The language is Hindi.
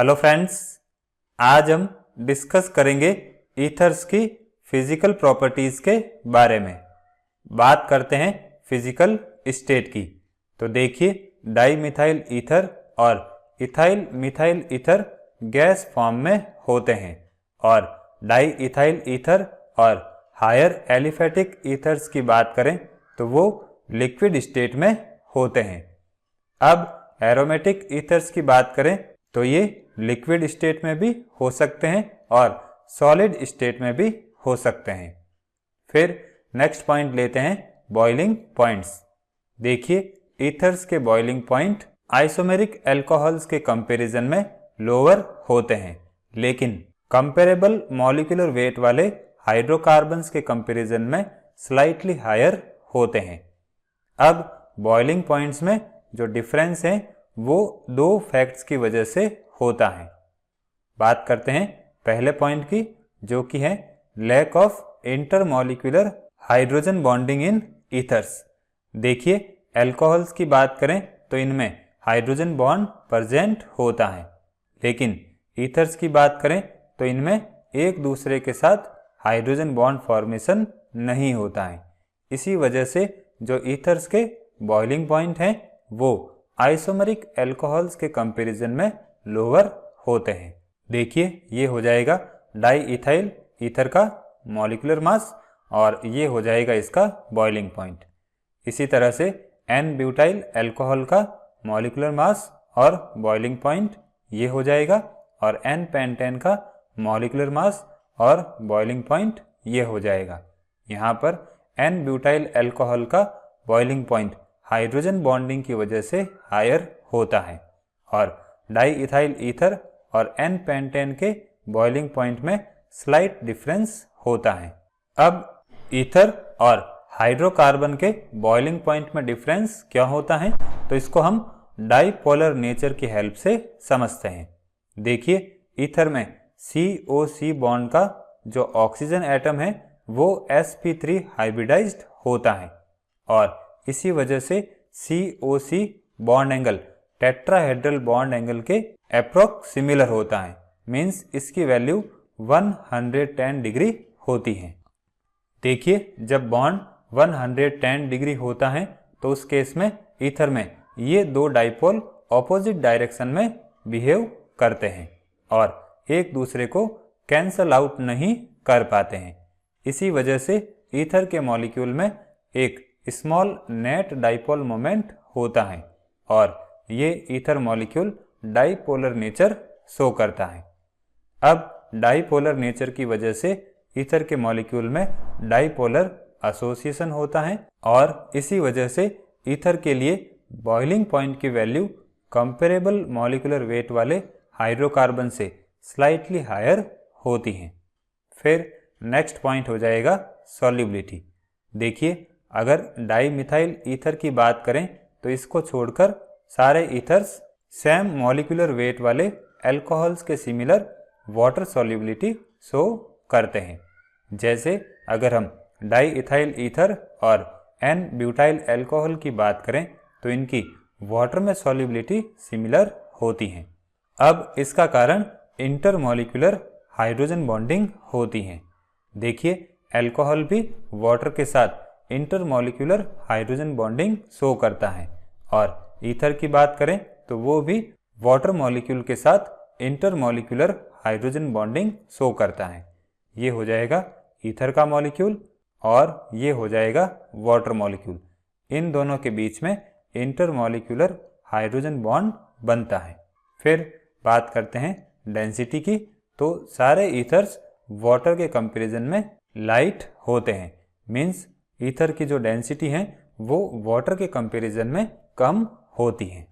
हेलो फ्रेंड्स, आज हम डिस्कस करेंगे ईथर्स की फिजिकल प्रॉपर्टीज़ के बारे में। बात करते हैं फिजिकल स्टेट की। तो देखिए, डाई मिथाइल ईथर और ethyl methyl ether gas form में होते हैं और डाई इथाइल ईथर और हायर एलिफेटिक ईथर्स की बात करें तो वो लिक्विड स्टेट में होते हैं। अब एरोमेटिक ईथर्स की बात करें तो ये लिक्विड स्टेट में भी हो सकते हैं और सॉलिड स्टेट में भी हो सकते हैं। फिर नेक्स्ट पॉइंट लेते हैं बॉइलिंग पॉइंट्स। देखिए, ईथर्स के बॉइलिंग पॉइंट आइसोमेरिक अल्कोहल्स के कंपैरिजन में लोअर होते हैं, लेकिन कंपेरेबल मॉलिक्यूलर वेट वाले हाइड्रोकार्बन्स के कंपैरिजन में स्लाइटली हायर होते हैं। अब बॉइलिंग पॉइंट्स में जो डिफरेंस है वो दो फैक्ट्स की वजह से होता है। बात करते हैं पहले पॉइंट की, जो कि है lack of intermolecular hydrogen bonding in ethers. देखिए, अल्कोहल्स की बात करें तो इनमें हाइड्रोजन बॉन्ड प्रेजेंट होता है, लेकिन ईथर्स की बात करें तो इनमें एक दूसरे के साथ हाइड्रोजन बॉन्ड फॉर्मेशन नहीं होता है। इसी वजह से जो ईथर्स के बॉइलिंग पॉइंट हैं वो आइसोमेरिक अल्कोहल्स के कंपैरिजन में लोअर होते हैं। देखिए, ये हो जाएगा डाई इथाइल ईथर का मॉलिक्यूलर मास और ये हो जाएगा इसका बॉइलिंग पॉइंट। इसी तरह से एन ब्यूटाइल अल्कोहल का मॉलिक्यूलर मास और बॉइलिंग पॉइंट ये हो जाएगा और एन पेंटेन का मॉलिक्यूलर मास और बॉइलिंग पॉइंट ये हो जाएगा। यहाँ पर एन ब्यूटाइल अल्कोहल का बॉइलिंग पॉइंट हाइड्रोजन बॉन्डिंग की वजह से हायर होता है और डाई इथाइल ईथर और एन पेंटेन के बॉइलिंग पॉइंट में स्लाइट डिफरेंस होता है। अब ईथर और हाइड्रोकार्बन के बॉइलिंग पॉइंट में डिफरेंस क्या होता है तो इसको हम डाईपोलर नेचर की हेल्प से समझते हैं। देखिए, ईथर में COC बॉन्ड का जो ऑक्सीजन एटम है वो sp3 हाइब्रिडाइज्ड होता है और इसी वजह से COC bond angle tetrahedral bond angle के अप्रोक्स सिमिलर होता है। मीन्स इसकी वैल्यू 110 डिग्री होती है। देखिए, जब बॉन्ड 110 डिग्री होता है तो उस केस में ईथर में ये दो डाइपोल ऑपोजिट डायरेक्शन में बिहेव करते हैं और एक दूसरे को कैंसल आउट नहीं कर पाते हैं। इसी वजह से ईथर के मॉलिक्यूल में एक स्मॉल नेट डाइपोल मोमेंट होता है और ये ether molecule dipolar nature show करता है। अब डाइपोलर नेचर की वजह से ईथर के मॉलिक्यूल में डाइपोलर एसोसिएशन होता है और इसी वजह से ईथर के लिए बॉइलिंग पॉइंट की वैल्यू कंपेरेबल मॉलिक्यूलर वेट वाले हाइड्रोकार्बन से स्लाइटली हायर होती हैं। फिर नेक्स्ट पॉइंट हो जाएगा सॉल्युबिलिटी। देखिए, अगर डाई मिथाइल ईथर की बात करें तो इसको छोड़कर सारे ईथर्स सेम मॉलिक्यूलर वेट वाले अल्कोहल्स के सिमिलर वाटर सॉल्युबिलिटी शो करते हैं। जैसे अगर हम डाई इथाइल ईथर और एन ब्यूटाइल अल्कोहल की बात करें तो इनकी वाटर में सॉल्युबिलिटी सिमिलर होती हैं। अब इसका कारण इंटरमॉलिक्यूलर हाइड्रोजन बॉन्डिंग होती है। देखिए, अल्कोहल भी वाटर के साथ इंटरमॉलिक्यूलर हाइड्रोजन बॉन्डिंग शो करता है और ईथर की बात करें तो वो भी वाटर मॉलिक्यूल के साथ इंटरमॉलिक्यूलर हाइड्रोजन बॉन्डिंग शो करता है। ये हो जाएगा ईथर का मॉलिक्यूल और ये हो जाएगा वाटर मॉलिक्यूल। इन दोनों के बीच में इंटरमॉलिक्यूलर हाइड्रोजन बॉन्ड बनता है। फिर बात करते हैं डेंसिटी की। तो सारे ईथर्स वाटर के कंपैरिजन में लाइट होते हैं। मीन्स ईथर की जो डेंसिटी है वो वाटर के कंपैरिजन में कम होती है।